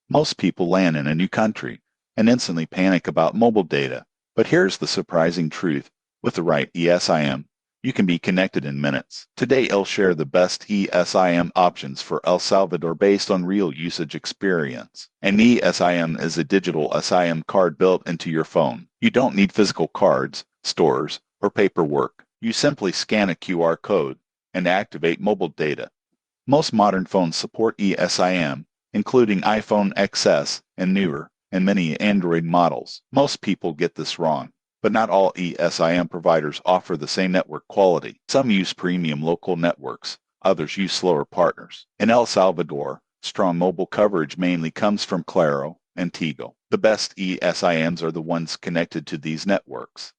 Most people land in a new country and instantly panic about mobile data. But here's the surprising truth. With the right ESIM, you can be connected in minutes. Today, I'll share the best ESIM options for El Salvador based on real usage experience. An ESIM is a digital SIM card built into your phone. You don't need physical cards, stores, or paperwork. You simply scan a QR code and activate mobile data. Most modern phones support ESIM, including iPhone XS and newer, and many Android models. Most people get this wrong, but not all ESIM providers offer the same network quality. Some use premium local networks, others use slower partners. In El Salvador, strong mobile coverage mainly comes from Claro and Tigo. The best ESIMs are the ones connected to these networks.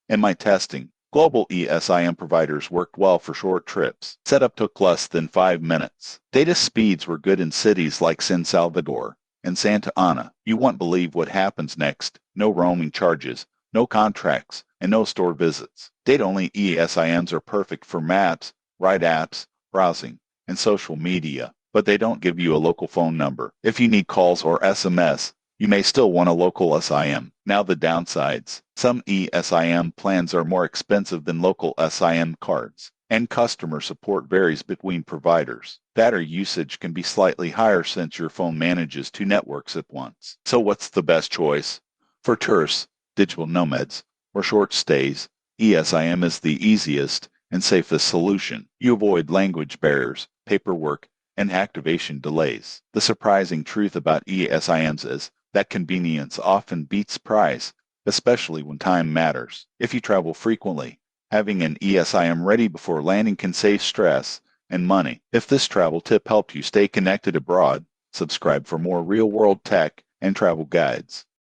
In my testing, global ESIM providers worked well for short trips. Setup took less than 5 minutes. Data speeds were good in cities like San Salvador and Santa Ana. You won't believe what happens next. No roaming charges, no contracts, and no store visits. Data-only ESIMs are perfect for maps, ride apps, browsing, and social media, but they don't give you a local phone number. If you need calls or SMS, you may still want a local SIM. Now the downsides. Some ESIM plans are more expensive than local SIM cards, and customer support varies between providers. Data usage can be slightly higher since your phone manages two networks at once. So what's the best choice? For tourists, digital nomads, or short stays, ESIM is the easiest and safest solution. You avoid language barriers, paperwork, and activation delays. The surprising truth about ESIMs is that convenience often beats price, especially when time matters. If you travel frequently, having an ESIM ready before landing can save stress and money. If this travel tip helped you stay connected abroad, subscribe for more real-world tech and travel guides.